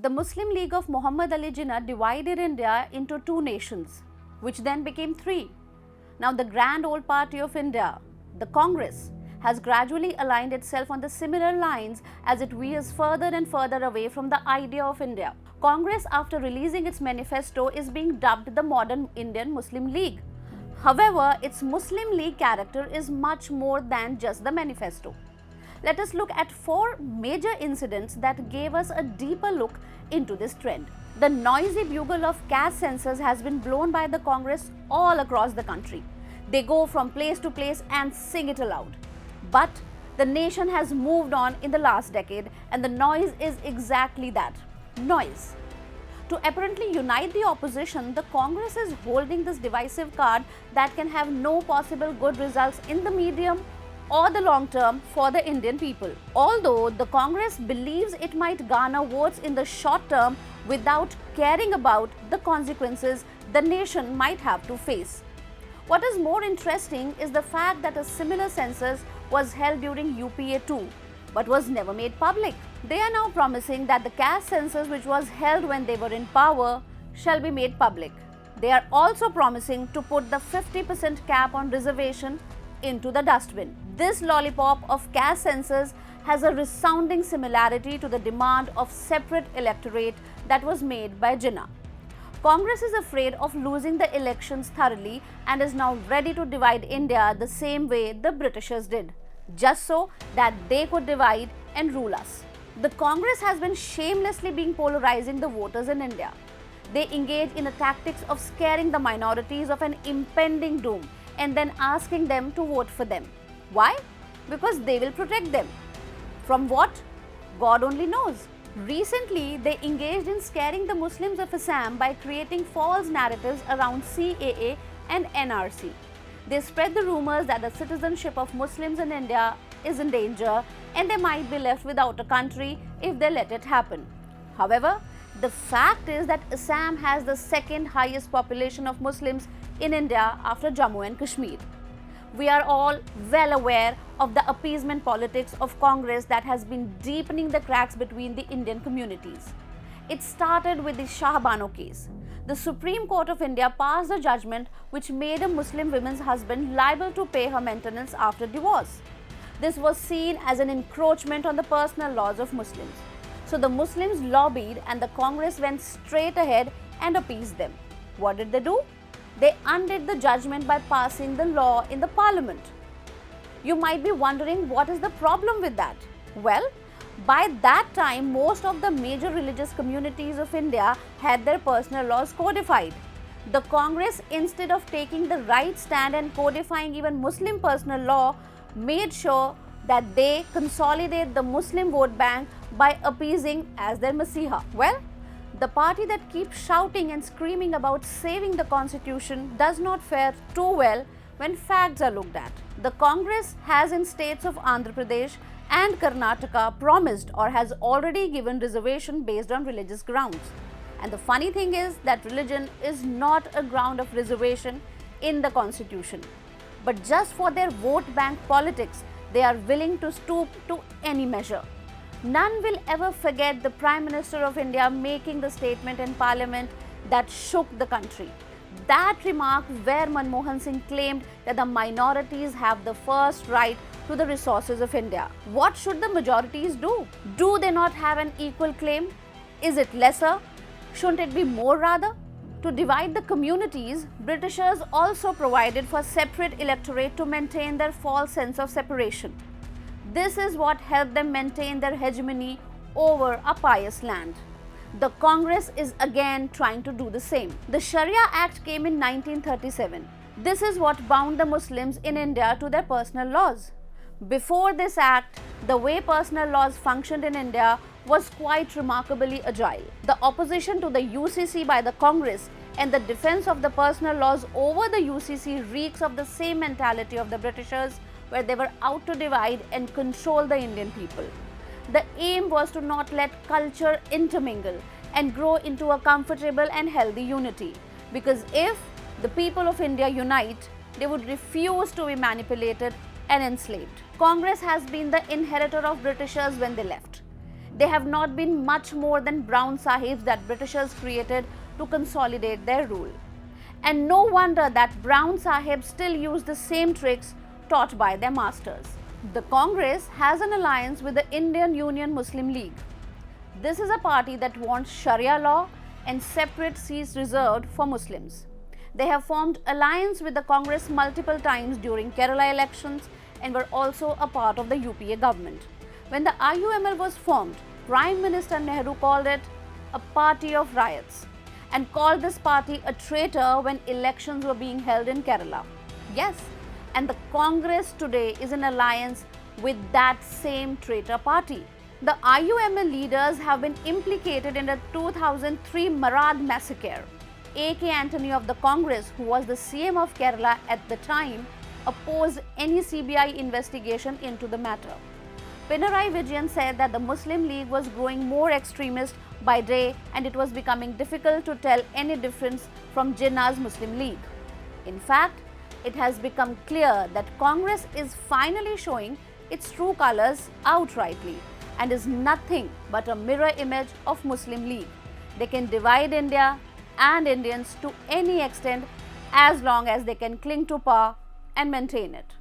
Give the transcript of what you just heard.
The Muslim League of Muhammad Ali Jinnah divided India into two nations, which then became three. Now the grand old party of India, the Congress, has gradually aligned itself on the similar lines as it veers further and further away from the idea of India. Congress, after releasing its manifesto, is being dubbed the modern Indian Muslim League. However, its Muslim League character is much more than just the manifesto. Let us look at four major incidents that gave us a deeper look into this trend. The noisy bugle of caste census has been blown by the Congress all across the country. They go from place to place and sing it aloud. But the nation has moved on in the last decade, and the noise is exactly that, noise. To apparently unite the opposition, the Congress is holding this divisive card that can have no possible good results in the medium or the long term for the Indian people. Although the Congress believes it might garner votes in the short term without caring about the consequences the nation might have to face. What is more interesting is the fact that a similar census was held during UPA too, but was never made public. They are now promising that the caste census, which was held when they were in power, shall be made public. They are also promising to put the 50% cap on reservation into the dustbin. This lollipop of caste census has a resounding similarity to the demand of separate electorate that was made by Jinnah. Congress is afraid of losing the elections thoroughly and is now ready to divide India the same way the Britishers did, just so that they could divide and rule us. The Congress has been shamelessly being polarizing the voters in India. They engage in a tactics of scaring the minorities of an impending doom and then asking them to vote for them. Why? Because they will protect them. From what? God only knows. Recently, they engaged in scaring the Muslims of Assam by creating false narratives around CAA and NRC. They spread the rumors that the citizenship of Muslims in India is in danger and they might be left without a country if they let it happen. However, the fact is that Assam has the second highest population of Muslims in India after Jammu and Kashmir. We are all well aware of the appeasement politics of Congress that has been deepening the cracks between the Indian communities. It started with the Shah Bano case. The Supreme Court of India passed a judgment which made a Muslim woman's husband liable to pay her maintenance after divorce. This was seen as an encroachment on the personal laws of Muslims. So the Muslims lobbied and the Congress went straight ahead and appeased them. What did they do? They undid the judgment by passing the law in the parliament. You might be wondering what is the problem with that? Well, by that time, most of the major religious communities of India had their personal laws codified. The Congress, instead of taking the right stand and codifying even Muslim personal law, made sure that they consolidate the Muslim vote bank by appeasing as their Masiha. Well, the party that keeps shouting and screaming about saving the constitution does not fare too well when facts are looked at. The Congress has in states of Andhra Pradesh and Karnataka promised or has already given reservation based on religious grounds. And the funny thing is that religion is not a ground of reservation in the constitution. But just for their vote bank politics, they are willing to stoop to any measure. None will ever forget the Prime Minister of India making the statement in Parliament that shook the country. That remark where Manmohan Singh claimed that the minorities have the first right to the resources of India. What should the majorities do? Do they not have an equal claim? Is it lesser? Shouldn't it be more rather? To divide the communities, Britishers also provided for separate electorate to maintain their false sense of separation. This is what helped them maintain their hegemony over a pious land. The Congress is again trying to do the same. The Sharia Act came in 1937. This is what bound the Muslims in India to their personal laws. Before this act, the way personal laws functioned in India was quite remarkably agile. The opposition to the UCC by the Congress and the defense of the personal laws over the UCC reeks of the same mentality of the Britishers, where they were out to divide and control the Indian people. The aim was to not let culture intermingle and grow into a comfortable and healthy unity. Because if the people of India unite, they would refuse to be manipulated and enslaved. Congress has been the inheritor of Britishers when they left. They have not been much more than brown sahibs that Britishers created to consolidate their rule. And no wonder that brown sahibs still use the same tricks taught by their masters. The Congress has an alliance with the Indian Union Muslim League. This is a party that wants Sharia law and separate seats reserved for Muslims. They have formed alliance with the Congress multiple times during Kerala elections and were also a part of the UPA government. When the IUML was formed, Prime Minister Nehru called it a party of riots and called this party a traitor when elections were being held in Kerala. Yes, and the Congress today is in alliance with that same traitor party. The IUML leaders have been implicated in the 2003 Marad massacre. A.K. Antony of the Congress, who was the CM of Kerala at the time, opposed any CBI investigation into the matter. Pinarayi Vijayan said that the Muslim League was growing more extremist by day and it was becoming difficult to tell any difference from Jinnah's Muslim League. In fact, it has become clear that Congress is finally showing its true colors outrightly and is nothing but a mirror image of Muslim League. They can divide India and Indians to any extent as long as they can cling to power and maintain it.